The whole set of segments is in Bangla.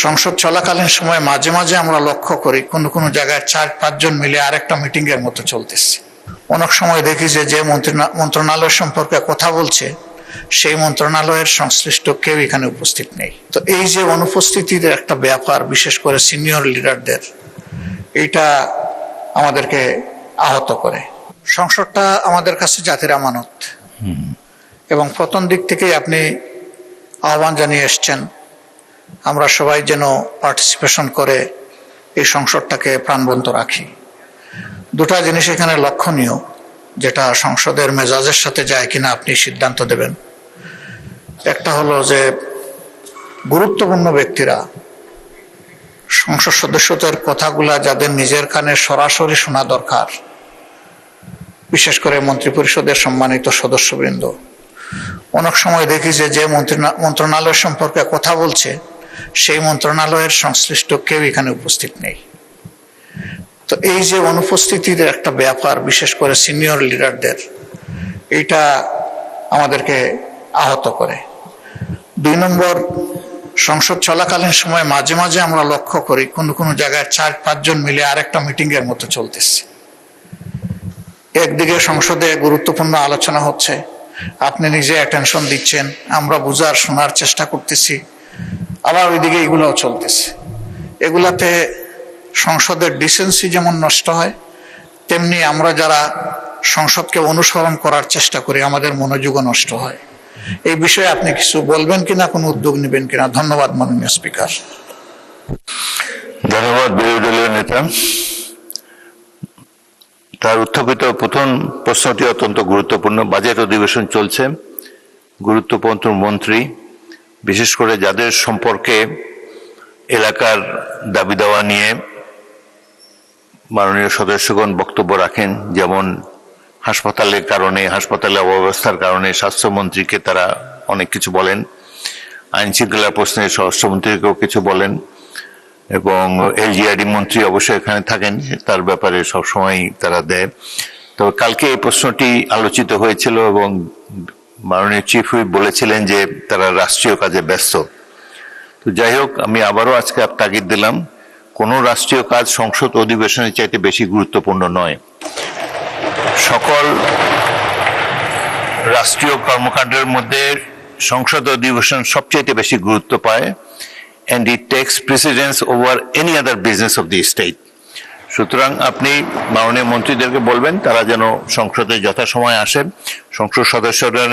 সংসদ চলাকালীন সময় মাঝে মাঝে আমরা লক্ষ্য করি কোনো জায়গায় 4-5 জন মিলে আরেকটা মিটিং এর মতো চলতেছে। অনেক সময় দেখি যে মন্ত্রণালয় সম্পর্কে কথা বলছে সেই মন্ত্রণালয়ের সংশ্লিষ্ট কেউ এখানে উপস্থিত নেই। তো এই যে অনুপস্থিতির একটা ব্যাপার, বিশেষ করে সিনিয়র লিডারদের, এটা আমাদেরকে আহত করে। সংসদটা আমাদের কাছে জাতির আমানত এবং প্রথম দিক থেকেই আপনি আহ্বান জানিয়ে এসছেন আমরা সবাই যেন পার্টিসিপেশন করে এই সংসদটাকে প্রাণবন্ত রাখি। দুটা জিনিস এখানে লক্ষণীয়, যেটা সংসদের মেজাজের সাথে যায় কিনা আপনি সিদ্ধান্ত দেবেন। একটা হলো যে গুরুত্বপূর্ণ ব্যক্তিরা, সংসদ সদস্যদের কথাগুলা যাদের নিজের কানে সরাসরি শোনা দরকার, বিশেষ করে মন্ত্রিপরিষদের সম্মানিত সদস্যবৃন্দ, অনেক সময় দেখি যে মন্ত্রণালয় সম্পর্কে কথা বলছে সেই মন্ত্রণালয়ের সংশ্লিষ্ট কেউ এখানে উপস্থিত নেই। তো এই যে অনুপস্থিতির একটা ব্যাপার, বিশেষ করে সিনিয়র লিডারদের, এইটা আমাদেরকে আহত করে। 2 নম্বর, সংসদ চলাকালীন সময় মাঝে মাঝে আমরা লক্ষ্য করি কোনো জায়গায় 4-5 জন মিলে আরেকটা মিটিং এর মতো চলতেছে। একদিকে সংসদে গুরুত্বপূর্ণ আলোচনা হচ্ছে, আপনি নিজে অ্যাটেনশন দিচ্ছেন, আমরা বুঝার শোনার চেষ্টা করতেছি, আবার ওইদিকে এগুলোও চলতেছে। এগুলাতে সংসদের ডিসেন্সি যেমন নষ্ট হয়, তেমনি আমরা যারা সংসদকে অনুসরণ করার চেষ্টা করি আমাদের মনোযোগও নষ্ট হয়। এই বিষয়ে আপনি কিছু বলবেন কিনা, কোনো উদ্যোগ নেবেন কিনা? ধন্যবাদ মাননীয় স্পিকার। ধন্যবাদ বিরোধী দলীয় নেতা। তার উত্থাপিত প্রথম প্রশ্নটি অত্যন্ত গুরুত্বপূর্ণ। বাজেট অধিবেশন চলছে, গুরুত্বপূর্ণ মন্ত্রী, বিশেষ করে যাদের সম্পর্কে এলাকার দাবি দাওয়া নিয়ে মাননীয় সদস্যগণ বক্তব্য রাখেন, যেমন হাসপাতালের কারণে, হাসপাতালে অব্যবস্থার কারণে স্বাস্থ্যমন্ত্রীকে তারা অনেক কিছু বলেন, আইন শৃঙ্খলা প্রশ্নে স্বরাষ্ট্রমন্ত্রীকেও কিছু বলেন, এবং এলজিআরডি মন্ত্রী অবশ্যই এখানে থাকেন, তার ব্যাপারে সবসময় তারা দেয়। তবে কালকে এই প্রশ্নটি আলোচিত হয়েছিল এবং মাননীয় চিফ হুইপ বলেছিলেন যে তারা রাষ্ট্রীয় কাজে ব্যস্ত। তো যাই হোক, আমি আবারও আজকে তাগিদ দিলাম, কোনো রাষ্ট্রীয় কাজ সংসদ অধিবেশনের চাইতে বেশি গুরুত্বপূর্ণ নয়। সকল রাষ্ট্রীয় কর্মকাণ্ডের মধ্যে সংসদ অধিবেশন সবচেয়ে বেশি গুরুত্ব পায়, and it takes precedence over any other business of the state. সুতরাং আপনি মাননীয় মন্ত্রীদেরকে বলবেন তারা যেন সংসদে যথাসময়ে আসেন, সংসদ সদস্যরা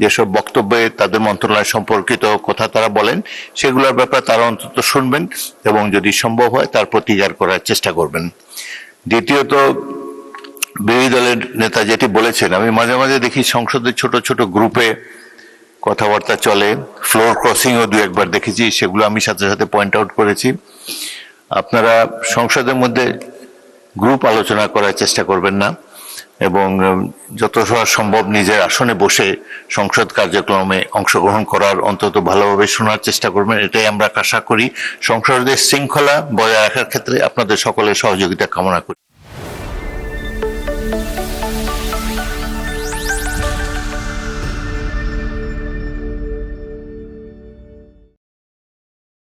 যেসব বক্তব্যে তাদের মন্ত্রণালয় সম্পর্কিত কথা তারা বলেন সেগুলোর ব্যাপারে তারা অন্তত শুনবেন এবং যদি সম্ভব হয় তার প্রতিকার করার চেষ্টা করবেন। দ্বিতীয়ত, বিরোধী দলের নেতা যেটি বলেছেন, আমি মাঝে মাঝে দেখি সংসদের ছোট ছোট গ্রুপে কথাবার্তা চলে, ফ্লোর ক্রসিংও 2-1বার দেখেছি, সেগুলো আমি সাথে সাথে পয়েন্ট আউট করেছি। আপনারা সংসদের মধ্যে গ্রুপ আলোচনা করার চেষ্টা করবেন না এবং যত সম্ভব নিজের আসনে বসে সংসদ কার্যক্রমে অংশগ্রহণ করার, অন্তত ভালোভাবে শোনার চেষ্টা করবেন। এটাই আমরা আশা করি। সংসদের শৃঙ্খলা বজায় রাখার ক্ষেত্রে আপনাদের সকলের সহযোগিতা কামনা করি।